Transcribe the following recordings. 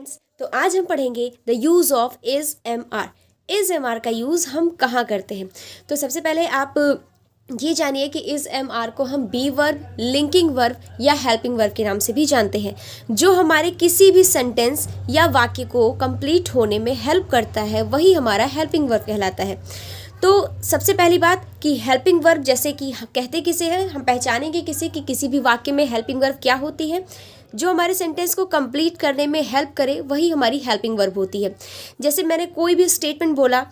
Friends, तो आज हम पढ़ेंगे the use of is am are. Is am are का यूज़ हम कहाँ करते हैं। तो सबसे पहले आप ये जानिए कि इज़ एम आर को हम बी वर्ब, लिंकिंग वर्ब या हेल्पिंग वर्ब के नाम से भी जानते हैं, जो हमारे किसी भी सेंटेंस या वाक्य को कंप्लीट होने में हेल्प करता है, वही हमारा हेल्पिंग वर्ब कहलाता है। तो सबसे पहली बात कि हेल्पिंग वर्ब जैसे कि कहते किसे हैं, हम पहचानेंगे किसे कि किसी भी वाक्य में हेल्पिंग वर्ब क्या होती है। जो हमारे सेंटेंस को कंप्लीट करने में हेल्प करे वही हमारी हेल्पिंग वर्ब होती है। जैसे मैंने कोई भी स्टेटमेंट बोला,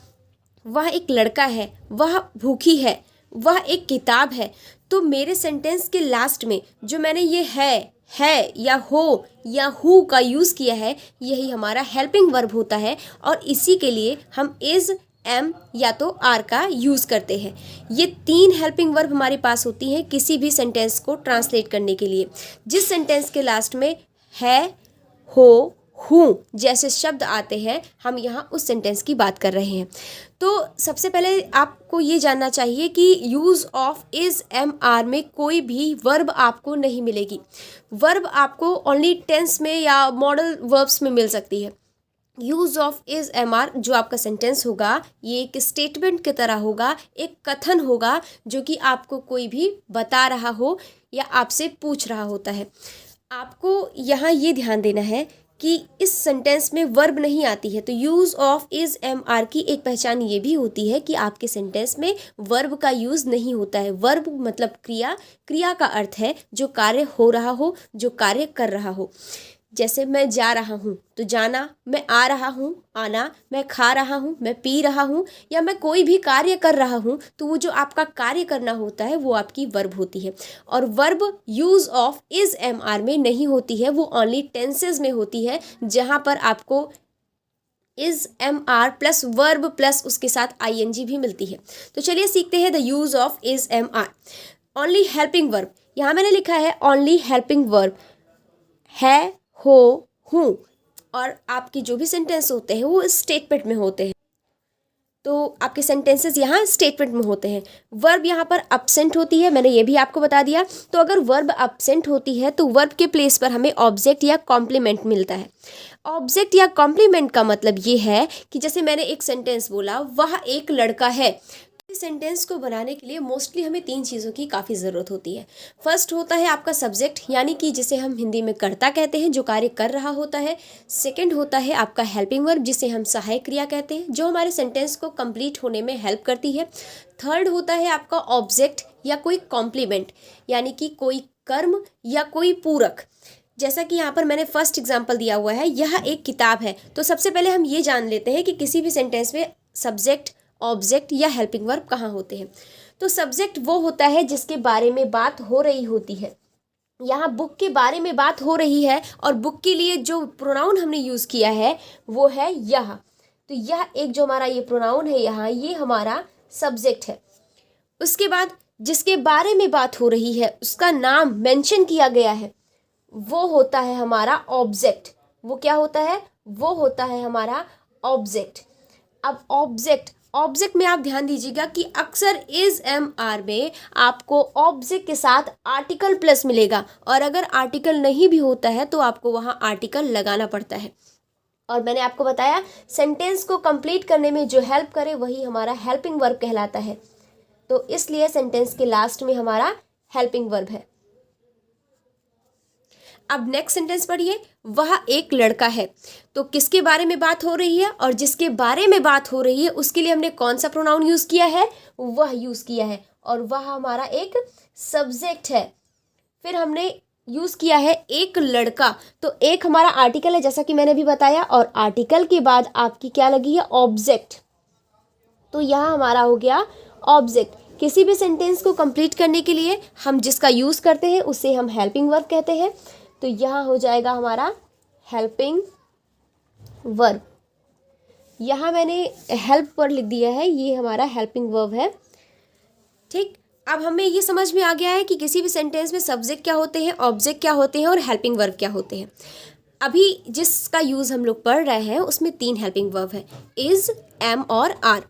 वह एक लड़का है, वह भूखी है, वह एक किताब है, तो मेरे सेंटेंस के लास्ट में जो मैंने ये है या हो या हु का यूज़ किया है, यही हमारा हेल्पिंग वर्ब होता है। और इसी के लिए हम इज़, एम या तो आर का यूज़ करते हैं। ये तीन हेल्पिंग वर्ब हमारे पास होती हैं किसी भी सेंटेंस को ट्रांसलेट करने के लिए। जिस सेंटेंस के लास्ट में है, हो, हूँ जैसे शब्द आते हैं, हम यहाँ उस सेंटेंस की बात कर रहे हैं। तो सबसे पहले आपको ये जानना चाहिए कि use of is am are में कोई भी वर्ब आपको नहीं मिलेगी। वर्ब आपको ओनली टेंस में या मॉडल वर्ब्स में मिल सकती है। Use of is am are जो आपका सेंटेंस होगा, ये एक स्टेटमेंट की तरह होगा, एक कथन होगा जो कि आपको कोई भी बता रहा हो या आपसे पूछ रहा होता है। आपको यहाँ ये ध्यान देना है कि इस सेंटेंस में वर्ब नहीं आती है। तो use of is am are की एक पहचान ये भी होती है कि आपके सेंटेंस में वर्ब का यूज़ नहीं होता है। वर्ब मतलब क्रिया, क्रिया का अर्थ है जो कार्य हो रहा हो, जो कार्य कर रहा हो। जैसे मैं जा रहा हूँ तो जाना, मैं आ रहा हूँ आना, मैं खा रहा हूँ, मैं पी रहा हूँ, या मैं कोई भी कार्य कर रहा हूँ, तो वो जो आपका कार्य करना होता है वो आपकी वर्ब होती है। और verb use of is am are में नहीं होती है, वो ओनली टेंसेज में होती है, जहाँ पर आपको is am are plus verb plus उसके साथ आई एन जी भी मिलती है। तो चलिए सीखते हैं the use of is am are. Only helping verb, यहाँ मैंने लिखा है ओनली हेल्पिंग वर्ब, है, हो, हूँ, और आपकी जो भी सेंटेंस होते हैं वो स्टेटमेंट में होते हैं। तो आपके सेंटेंसेस यहाँ स्टेटमेंट में होते हैं। वर्ब यहाँ पर अब्सेंट होती है, मैंने ये भी आपको बता दिया। तो अगर वर्ब अब्सेंट होती है तो वर्ब के प्लेस पर हमें ऑब्जेक्ट या कॉम्प्लीमेंट मिलता है। ऑब्जेक्ट या कॉम्प्लीमेंट का मतलब ये है कि जैसे मैंने एक सेंटेंस बोला, वह एक लड़का है। इस सेंटेंस को बनाने के लिए मोस्टली हमें तीन चीज़ों की काफ़ी ज़रूरत होती है। फर्स्ट होता है आपका सब्जेक्ट, यानी कि जिसे हम हिंदी में कर्ता कहते हैं, जो कार्य कर रहा होता है। सेकंड होता है आपका हेल्पिंग वर्ब, जिसे हम सहायक क्रिया कहते हैं, जो हमारे सेंटेंस को कंप्लीट होने में हेल्प करती है। थर्ड होता है आपका ऑब्जेक्ट या कोई कॉम्प्लीमेंट, यानी कि कोई कर्म या कोई पूरक। जैसा कि यहाँ पर मैंने फर्स्ट एग्जाम्पल दिया हुआ है, यह एक किताब है। तो सबसे पहले हम ये जान लेते हैं कि किसी भी सेंटेंस में सब्जेक्ट, ऑब्जेक्ट या हेल्पिंग वर्ब कहाँ होते हैं। तो सब्जेक्ट वो होता है जिसके बारे में बात हो रही होती है। यहाँ बुक के बारे में बात हो रही है और बुक के लिए जो प्रोनाउन हमने यूज़ किया है वो है यह। तो यह एक जो हमारा ये प्रोनाउन है यहाँ, ये हमारा सब्जेक्ट है। उसके बाद जिसके बारे में बात हो रही है, उसका नाम मेंशन किया गया है, वो होता है हमारा ऑब्जेक्ट। वो क्या होता है? वो होता है हमारा ऑब्जेक्ट। अब ऑब्जेक्ट में आप ध्यान दीजिएगा कि अक्सर इज़ एम आर में आपको ऑब्जेक्ट के साथ आर्टिकल प्लस मिलेगा, और अगर आर्टिकल नहीं भी होता है तो आपको वहाँ आर्टिकल लगाना पड़ता है। और मैंने आपको बताया सेंटेंस को कंप्लीट करने में जो हेल्प करे वही हमारा हेल्पिंग वर्ब कहलाता है। तो इसलिए सेंटेंस के लास्ट में हमारा हेल्पिंग वर्ब है। अब नेक्स्ट सेंटेंस पढ़िए, वह एक लड़का है। तो किसके बारे में बात हो रही है, और जिसके बारे में बात हो रही है उसके लिए हमने कौन सा प्रोनाउन यूज़ किया है? वह यूज़ किया है, और वह हमारा एक सब्जेक्ट है। फिर हमने यूज़ किया है एक लड़का, तो एक हमारा आर्टिकल है जैसा कि मैंने अभी बताया, और आर्टिकल के बाद आपकी क्या लगी है? ऑब्जेक्ट। तो यहाँ हमारा हो गया ऑब्जेक्ट। किसी भी सेंटेंस को कंप्लीट करने के लिए हम जिसका यूज़ करते हैं उसे हम हेल्पिंग वर्ब कहते हैं। तो यहाँ हो जाएगा हमारा हेल्पिंग वर्ब। यहाँ मैंने हेल्प पर लिख दिया है, ये हमारा हेल्पिंग वर्ब है। ठीक, अब हमें ये समझ में आ गया है कि किसी भी सेंटेंस में सब्जेक्ट क्या होते हैं, ऑब्जेक्ट क्या होते हैं और हेल्पिंग वर्ब क्या होते हैं। अभी जिसका यूज़ हम लोग पढ़ रहे हैं उसमें तीन हेल्पिंग वर्ब है, इज़, एम और आर।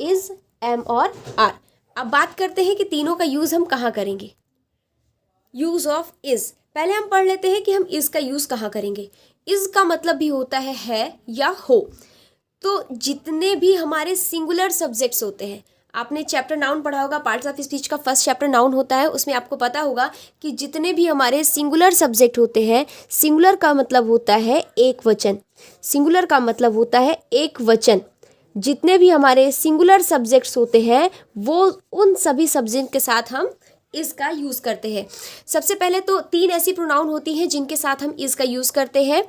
इज़, एम और आर। अब बात करते हैं कि तीनों का यूज़ हम कहाँ करेंगे। यूज़ ऑफ इज़, पहले हम पढ़ लेते हैं कि हम इज़ का यूज़ कहाँ करेंगे। इज का मतलब भी होता है या हो। तो जितने भी हमारे सिंगुलर सब्जेक्ट्स होते हैं, आपने चैप्टर नाउन पढ़ा होगा, पार्ट्स ऑफ स्पीच का फर्स्ट चैप्टर नाउन होता है, उसमें आपको पता होगा कि जितने भी हमारे सिंगुलर सब्जेक्ट होते हैं, सिंगुलर का मतलब होता है एक वचन, सिंगुलर का मतलब होता है एक वचन। जितने भी हमारे सिंगुलर सब्जेक्ट्स होते हैं वो उन सभी सब्जेक्ट के साथ हम इसका यूज़ करते हैं। सबसे पहले तो 3 ऐसी प्रोनाउन होती हैं जिनके साथ हम इसका यूज़ करते हैं,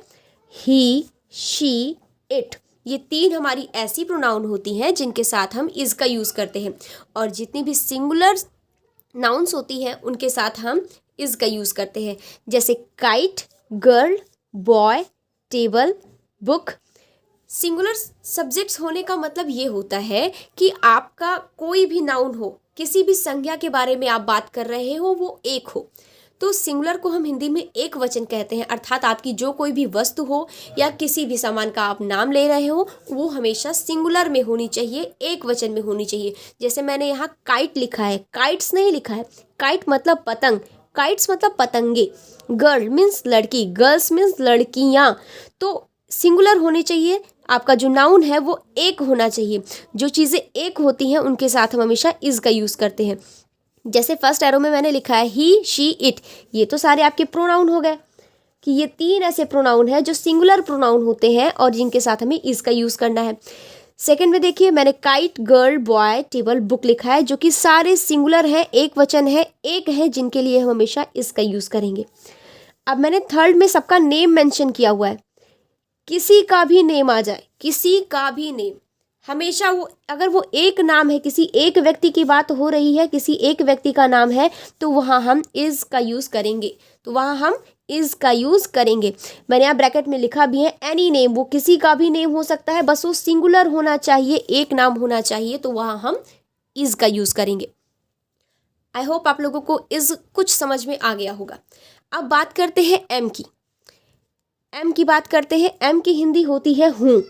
ही, शी, इट। ये 3 हमारी ऐसी प्रोनाउन होती हैं जिनके साथ हम इज का यूज़ करते हैं। और जितनी भी सिंगुलर नाउन्स होती हैं उनके साथ हम इज का यूज़ करते हैं, जैसे kite, girl, boy, table, book. Singular subjects होने का मतलब ये होता है कि आपका कोई भी नाउन हो, किसी भी संज्ञा के बारे में आप बात कर रहे हो, वो एक हो। तो सिंगुलर को हम हिंदी में एक वचन कहते हैं, अर्थात आपकी जो कोई भी वस्तु हो या किसी भी सामान का आप नाम ले रहे हो वो हमेशा सिंगुलर में होनी चाहिए, एक वचन में होनी चाहिए। जैसे मैंने यहाँ काइट लिखा है, काइट्स नहीं लिखा है। काइट मतलब पतंग, काइट्स मतलब पतंगे। गर्ल मीन्स लड़की, गर्ल्स मीन्स लड़कियाँ। तो सिंगुलर होने चाहिए, आपका जो नाउन है वो एक होना चाहिए। जो चीज़ें एक होती हैं उनके साथ हम हमेशा इज का यूज़ करते हैं। जैसे फर्स्ट एरो में मैंने लिखा है ही, शी, इट, ये तो सारे आपके प्रोनाउन हो गए कि ये 3 ऐसे प्रोनाउन हैं जो सिंगुलर प्रोनाउन होते हैं और जिनके साथ हमें इज का यूज़ करना है। सेकंड में देखिए मैंने kite, girl, boy, table, book लिखा है, जो कि सारे सिंगुलर हैं, एक वचन है, एक है, जिनके लिए हम हमेशा इज का यूज़ करेंगे। अब मैंने थर्ड में सबका नेम मेंशन किया हुआ है, किसी का भी नेम आ जाए, किसी का भी नेम, हमेशा वो अगर वो एक नाम है, किसी एक व्यक्ति की बात हो रही है, किसी एक व्यक्ति का नाम है, तो वहाँ हम इज का यूज़ करेंगे, तो वहाँ हम इज का यूज़ करेंगे। मैंने यहाँ ब्रैकेट में लिखा भी है एनी नेम, वो किसी का भी नेम हो सकता है, बस वो सिंगुलर होना चाहिए, एक नाम होना चाहिए, तो वहाँ हम इज का यूज़ करेंगे। आई होप आप लोगों को इज कुछ समझ में आ गया होगा। अब बात करते हैं एम की। एम की बात करते हैं। एम की हिंदी होती है हूँ,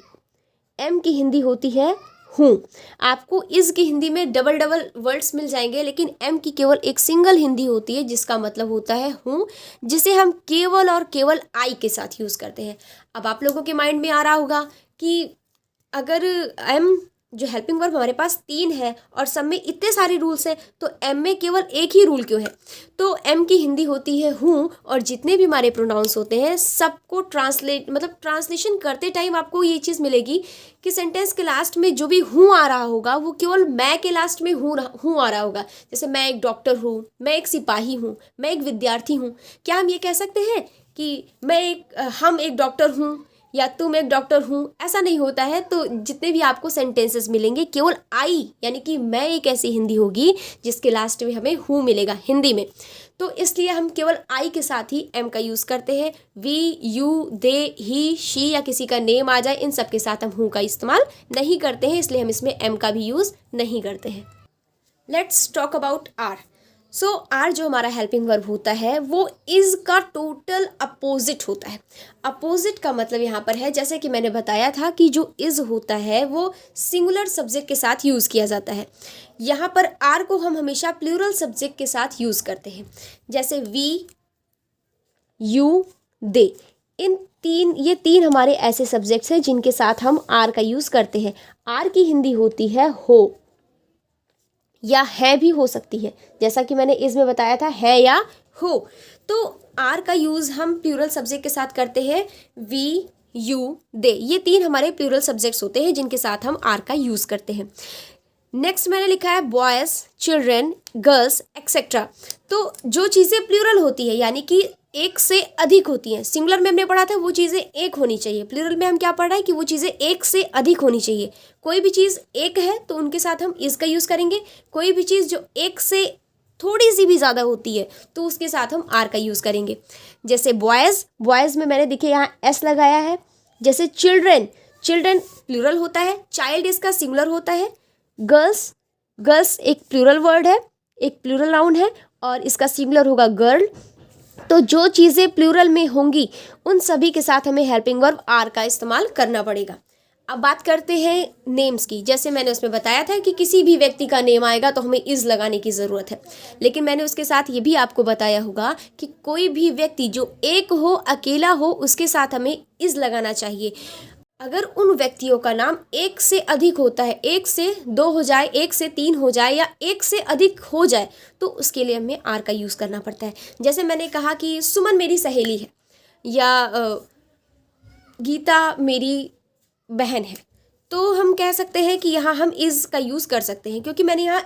एम की हिंदी होती है हूँ। आपको इस की हिंदी में डबल डबल वर्ड्स मिल जाएंगे, लेकिन एम की केवल एक सिंगल हिंदी होती है जिसका मतलब होता है हूँ, जिसे हम केवल और केवल आई के साथ यूज़ करते हैं। अब आप लोगों के माइंड में आ रहा होगा कि अगर एम जो हेल्पिंग वर्ब हमारे पास 3 है और सब में इतने सारे रूल्स हैं, तो एम में केवल एक ही रूल क्यों है? तो एम की हिंदी होती है हूँ, और जितने भी हमारे प्रोनाउंस होते हैं सबको ट्रांसलेशन करते टाइम आपको ये चीज़ मिलेगी कि सेंटेंस के लास्ट में जो भी हूँ आ रहा होगा वो केवल मैं के लास्ट में हूँ आ रहा होगा। जैसे मैं एक डॉक्टर हूँ, मैं एक सिपाही हूँ, मैं एक विद्यार्थी हूँ। क्या हम ये कह सकते हैं कि हम एक डॉक्टर हूँ या तुम एक डॉक्टर हूँ? ऐसा नहीं होता है। तो जितने भी आपको सेंटेंसेस मिलेंगे केवल आई यानी कि मैं एक ऐसी हिंदी होगी जिसके लास्ट में हमें हूँ मिलेगा हिंदी में। तो इसलिए हम केवल आई के साथ ही एम का यूज़ करते हैं। We, you, they, he, she या किसी का नेम आ जाए, इन सब के साथ हम हूँ का इस्तेमाल नहीं करते हैं, इसलिए हम इसमें एम का भी यूज़ नहीं करते हैं। Let's talk about are. So are जो हमारा हेल्पिंग वर्ब होता है वो इज का टोटल अपोजिट होता है। अपोजिट का मतलब यहाँ पर है, जैसे कि मैंने बताया था कि जो इज होता है वो सिंगुलर सब्जेक्ट के साथ यूज़ किया जाता है। यहाँ पर आर को हम हमेशा प्लूरल सब्जेक्ट के साथ यूज़ करते हैं, जैसे वी, यू, दे। ये तीन हमारे ऐसे सब्जेक्ट्स हैं जिनके साथ हम आर का यूज़ करते हैं। आर की हिंदी होती है हो या है भी हो सकती है, जैसा कि मैंने इसमें बताया था, है या हो। तो आर का यूज़ हम प्लूरल सब्जेक्ट के साथ करते हैं। वी, यू, दे, ये 3 हमारे प्लूरल सब्जेक्ट्स होते हैं जिनके साथ हम आर का यूज़ करते हैं। नेक्स्ट मैंने लिखा है बॉयज़, चिल्ड्रेन, गर्ल्स, एक्सेट्रा। तो जो चीज़ें प्लूरल होती है यानी कि एक से अधिक होती हैं, सिंगुलर में हमने पढ़ा था वो चीज़ें एक होनी चाहिए, प्लूरल में हम क्या पढ़ रहे हैं कि वो चीज़ें एक से अधिक होनी चाहिए। कोई भी चीज़ एक है तो उनके साथ हम इस का यूज़ करेंगे, कोई भी चीज़ जो एक से थोड़ी सी भी ज़्यादा होती है तो उसके साथ हम आर का यूज़ करेंगे। जैसे बॉयज़ में मैंने देखिए यहाँ एस लगाया है। जैसे चिल्ड्रेन प्लूरल होता है, चाइल्ड इसका सिंगुलर होता है। गर्ल्स एक प्लूरल वर्ड है, एक प्लूरल नाउन है और इसका सिंगुलर होगा गर्ल। तो जो चीज़ें प्लूरल में होंगी उन सभी के साथ हमें हेल्पिंग वर्ब आर का इस्तेमाल करना पड़ेगा। अब बात करते हैं नेम्स की। जैसे मैंने उसमें बताया था कि किसी भी व्यक्ति का नेम आएगा तो हमें इज़ लगाने की ज़रूरत है, लेकिन मैंने उसके साथ ये भी आपको बताया होगा कि कोई भी व्यक्ति जो एक हो, अकेला हो, उसके साथ हमें इज़ लगाना चाहिए। अगर उन व्यक्तियों का नाम एक से अधिक होता है, एक से दो हो जाए, एक से तीन हो जाए या एक से अधिक हो जाए, तो उसके लिए हमें आर का यूज़ करना पड़ता है। जैसे मैंने कहा कि सुमन मेरी सहेली है या गीता मेरी बहन है, तो हम कह सकते हैं कि यहाँ हम इज़ का यूज़ कर सकते हैं, क्योंकि मैंने यहाँ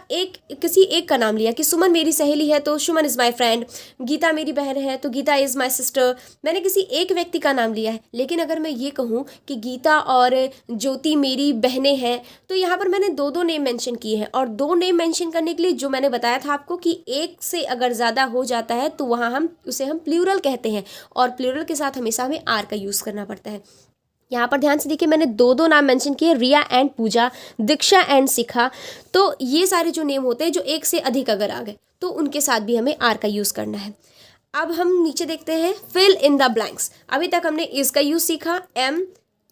किसी एक का नाम लिया कि सुमन मेरी सहेली है तो सुमन इज़ माय फ्रेंड, गीता मेरी बहन है तो गीता इज़ माय सिस्टर। मैंने किसी एक व्यक्ति का नाम लिया है। लेकिन अगर मैं ये कहूँ कि गीता और ज्योति मेरी बहनें हैं, तो यहाँ पर मैंने दो नेम मेंशन किए हैं, और दो नेम मेंशन करने के लिए जो मैंने बताया था आपको कि एक से अगर ज़्यादा हो जाता है तो वहाँ हम उसे प्लूरल कहते हैं, और प्लूरल के साथ हमेशा हमें आर का यूज़ करना पड़ता है। यहाँ पर ध्यान से देखिए, मैंने दो नाम मेंशन किए, रिया एंड पूजा, दीक्षा एंड शिखा। तो ये सारे जो नेम होते हैं जो एक से अधिक अगर आ गए तो उनके साथ भी हमें आर का यूज़ करना है। अब हम नीचे देखते हैं फिल इन द ब्लैंक्स। अभी तक हमने इज का यूज़ सीखा, एम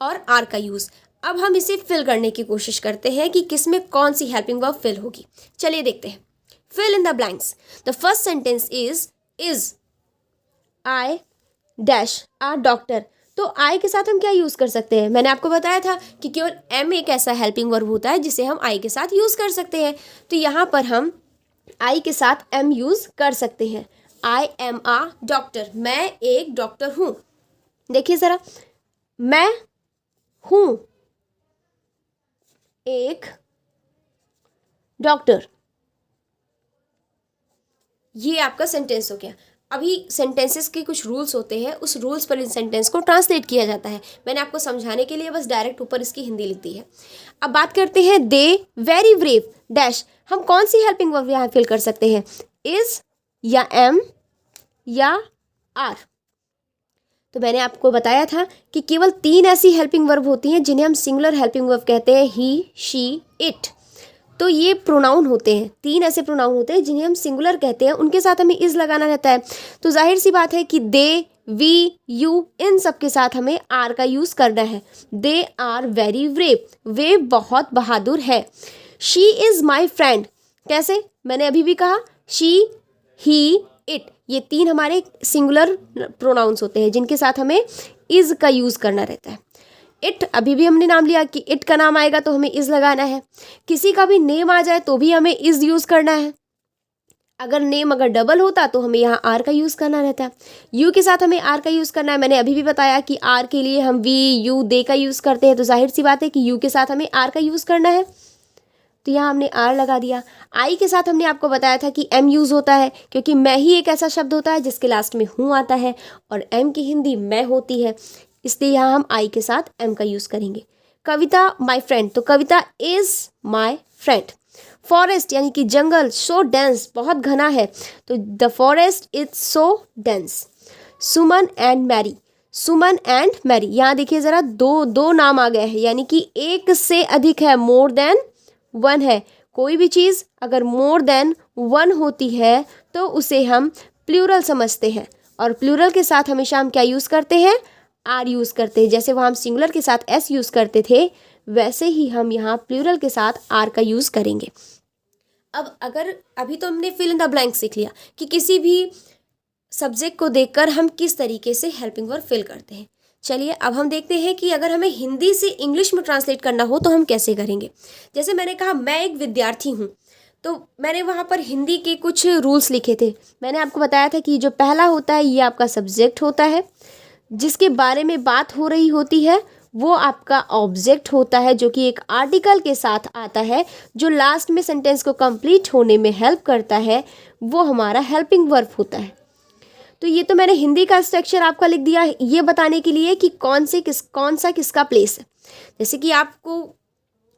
और आर का यूज़। अब हम इसे फिल करने की कोशिश करते हैं कि किसमें कौन सी हेल्पिंग वर्ब फिल होगी। चलिए देखते हैं। Fill in the blanks. The first sentence is I dash are doctor. तो आई के साथ हम क्या यूज़ कर सकते हैं? मैंने आपको बताया था कि केवल एम एक ऐसा हेल्पिंग वर्ब होता है जिसे हम आई के साथ यूज़ कर सकते हैं। तो यहाँ पर हम आई के साथ एम यूज़ कर सकते हैं। आई एम आ डॉक्टर, मैं एक डॉक्टर हूँ। देखिए ज़रा, मैं हूँ एक डॉक्टर, ये आपका सेंटेंस हो गया। अभी सेंटेंसेस के कुछ रूल्स होते हैं, उस रूल्स पर इन सेंटेंस को ट्रांसलेट किया जाता है। मैंने आपको समझाने के लिए बस डायरेक्ट ऊपर इसकी हिंदी लिख दी है। अब बात करते हैं दे वेरी ब्रेव डैश। हम कौन सी हेल्पिंग वर्ब यहाँ फिल कर सकते हैं? इज या एम या आर। तो मैंने आपको बताया था कि केवल 3 ऐसी हेल्पिंग वर्ब होती हैं जिन्हें हम सिंगुलर हेल्पिंग वर्ब कहते हैं, ही, शी, इट। तो ये प्रोनाउन होते हैं, 3 ऐसे प्रोनाउन होते हैं जिन्हें हम सिंगुलर कहते हैं, उनके साथ हमें इज लगाना रहता है। तो जाहिर सी बात है कि दे, वी, यू, इन सब के साथ हमें आर का यूज़ करना है। दे आर वेरी ब्रेव, वे बहुत बहादुर है। शी इज़ माई फ्रेंड, कैसे? मैंने अभी भी कहा, शी, ही, इट, ये 3 हमारे सिंगुलर प्रोनाउंस होते हैं जिनके साथ हमें इज का यूज़ करना रहता है। इट, अभी भी हमने नाम लिया कि इट का नाम आएगा तो हमें इज लगाना है। किसी का भी नेम आ जाए तो भी हमें इज यूज़ करना है। अगर नेम अगर डबल होता तो हमें यहाँ आर का यूज़ करना रहता है। यू के साथ हमें आर का यूज़ करना है। मैंने अभी भी बताया कि आर के लिए हम वी, यू, दे का यूज़ करते हैं, तो जाहिर सी बात है कि यू के साथ हमें आर का यूज़ करना है, तो यहाँ हमने आर लगा दिया। आई के साथ हमने आपको बताया था कि एम यूज़ होता है, क्योंकि मैं ही एक ऐसा शब्द होता है जिसके लास्ट में हूँ आता है, और एम की हिंदी मैं होती है, इसलिए यहाँ हम आई के साथ एम का यूज़ करेंगे। कविता माय फ्रेंड, तो Kavita is my friend. Forest यानी कि जंगल, सो डेंस, बहुत घना है, तो the forest is so dense. Suman and Mary, Suman and Mary, यहाँ देखिए ज़रा, दो नाम आ गए हैं, यानी कि एक से अधिक है, मोर देन वन है। कोई भी चीज़ अगर मोर देन वन होती है तो उसे हम प्लूरल समझते हैं, और प्लूरल के साथ हमेशा हम क्या यूज़ करते हैं? आर यूज़ करते हैं। जैसे वहाँ हम सिंगुलर के साथ एस यूज़ करते थे, वैसे ही हम यहाँ प्लूरल के साथ आर का यूज़ करेंगे। अब अगर अभी तो हमने फिल इन द ब्लैंक सीख लिया कि किसी भी सब्जेक्ट को देखकर हम किस तरीके से हेल्पिंग वर्ब फिल करते हैं। चलिए अब हम देखते हैं कि अगर हमें हिंदी से इंग्लिश में ट्रांसलेट करना हो तो हम कैसे करेंगे। जैसे मैंने कहा मैं एक विद्यार्थी हूँ, तो मैंने वहाँ पर हिंदी के कुछ रूल्स लिखे थे। मैंने आपको बताया था कि जो पहला होता है ये आपका सब्जेक्ट होता है, जिसके बारे में बात हो रही होती है वो आपका ऑब्जेक्ट होता है, जो कि एक आर्टिकल के साथ आता है, जो लास्ट में सेंटेंस को कंप्लीट होने में हेल्प करता है, वो हमारा हेल्पिंग वर्ब होता है। तो ये तो मैंने हिंदी का स्ट्रक्चर आपका लिख दिया ये बताने के लिए कि कौन सा किसका प्लेस है। जैसे कि आपको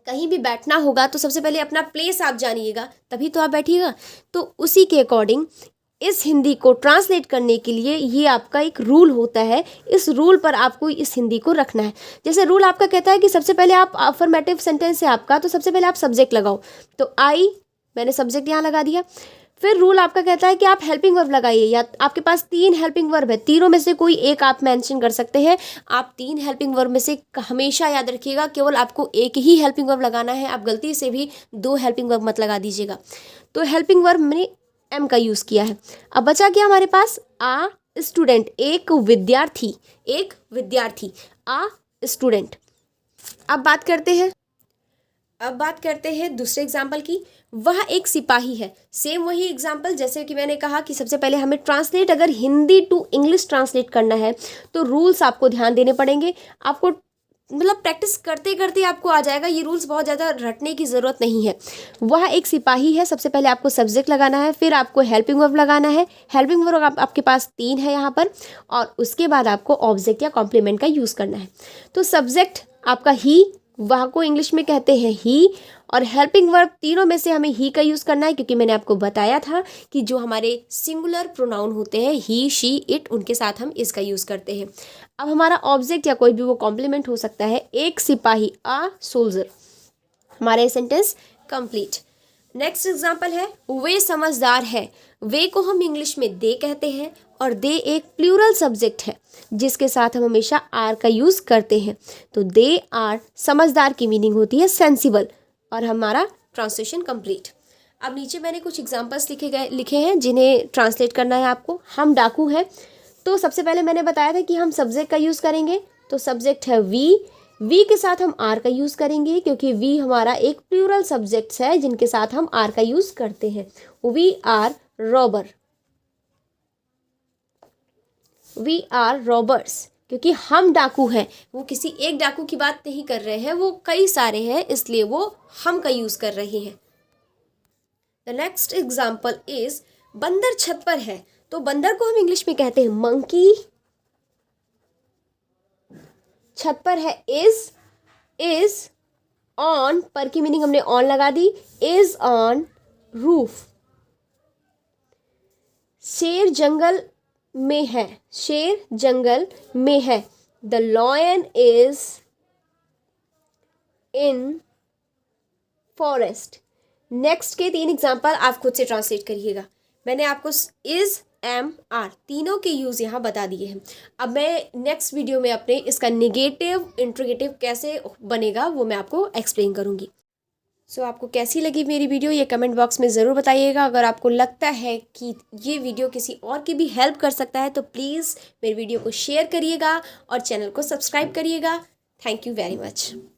कहीं भी बैठना होगा तो सबसे पहले अपना प्लेस आप जानिएगा, तभी तो आप बैठिएगा। तो उसी के अकॉर्डिंग इस हिंदी को ट्रांसलेट करने के लिए ये आपका एक रूल होता है, इस रूल पर आपको इस हिंदी को रखना है। जैसे रूल आपका कहता है कि सबसे पहले आप अफर्मेटिव सेंटेंस है आपका, तो सबसे पहले आप सब्जेक्ट लगाओ, तो आई, मैंने सब्जेक्ट यहाँ लगा दिया। फिर रूल आपका कहता है कि आप हेल्पिंग वर्ब लगाइए, या आपके पास 3 हेल्पिंग वर्ब है, तीनों में से कोई एक आप मेंशन कर सकते हैं। आप 3 हेल्पिंग वर्ब में से हमेशा याद रखिएगा केवल आपको एक ही हेल्पिंग वर्ब लगाना है, आप गलती से भी 2 हेल्पिंग वर्ब मत लगा दीजिएगा। तो हेल्पिंग वर्ब मैंने एम का यूज़ किया है। अब बचा क्या हमारे पास, आ स्टूडेंट, एक विद्यार्थी, आ स्टूडेंट। अब बात करते हैं दूसरे एग्जाम्पल की। वह एक सिपाही है। सेम वही एग्जाम्पल जैसे कि मैंने कहा कि सबसे पहले हमें ट्रांसलेट, अगर हिंदी टू इंग्लिश ट्रांसलेट करना है तो रूल्स आपको ध्यान देने पड़ेंगे। आपको मतलब प्रैक्टिस करते करते आपको आ जाएगा, ये रूल्स बहुत ज़्यादा रटने की ज़रूरत नहीं है। वह एक सिपाही है, सबसे पहले आपको सब्जेक्ट लगाना है, फिर आपको हेल्पिंग वर्ब लगाना है। हेल्पिंग वर्ब आपके पास 3 है यहाँ पर, और उसके बाद आपको ऑब्जेक्ट या कॉम्प्लीमेंट का यूज़ करना है। तो सब्जेक्ट आपका ही, वह को इंग्लिश में कहते हैं ही, और हेल्पिंग वर्ब तीनों में से हमें ही का यूज़ करना है, क्योंकि मैंने आपको बताया था कि जो हमारे सिंगुलर प्रोनाउन होते हैं ही, शी, इट, उनके साथ हम इसका यूज़ करते हैं। अब हमारा ऑब्जेक्ट या कोई भी वो कॉम्प्लीमेंट हो सकता है, एक सिपाही, अ सोल्जर। हमारा सेंटेंस कंप्लीट। नेक्स्ट एग्जाम्पल है, वे समझदार है। वे को हम इंग्लिश में दे कहते हैं, और दे एक प्लूरल सब्जेक्ट है जिसके साथ हम हमेशा आर का यूज़ करते हैं। तो दे आर, समझदार की मीनिंग होती है सेंसिबल, और हमारा ट्रांसलेशन कंप्लीट। अब नीचे मैंने कुछ एग्जांपल्स लिखे हैं जिन्हें ट्रांसलेट करना है आपको। हम डाकू हैं, तो सबसे पहले मैंने बताया था कि हम सब्जेक्ट का यूज़ करेंगे, तो सब्जेक्ट है वी के साथ हम आर का यूज़ करेंगे, क्योंकि वी हमारा एक प्लूरल सब्जेक्ट्स है जिनके साथ हम आर का यूज़ करते हैं। We are robber, we are robbers, क्योंकि हम डाकू हैं। वो किसी एक डाकू की बात नहीं कर रहे हैं, वो कई सारे हैं, इसलिए वो हम का यूज़ कर रहे हैं। द नेक्स्ट एग्जाम्पल इज, बंदर छत पर है। तो बंदर को हम इंग्लिश में कहते हैं मंकी। छत पर है, इज ऑन, पर की मीनिंग हमने ऑन लगा दी, इज ऑन रूफ। शेर जंगल में है, शेर जंगल में है। The lion is in forest. Next के 3 एग्जाम्पल आप खुद से ट्रांसलेट करिएगा। मैंने आपको इज, एम, आर तीनों के यूज़ यहाँ बता दिए हैं। अब मैं नेक्स्ट वीडियो में अपने इसका नेगेटिव इंट्रोगेटिव कैसे बनेगा वो मैं आपको एक्सप्लेन करूँगी। सो आपको कैसी लगी मेरी वीडियो, ये कमेंट बॉक्स में ज़रूर बताइएगा। अगर आपको लगता है कि ये वीडियो किसी और की भी हेल्प कर सकता है तो प्लीज़ मेरी वीडियो को शेयर करिएगा और चैनल को सब्सक्राइब करिएगा। Thank you very much.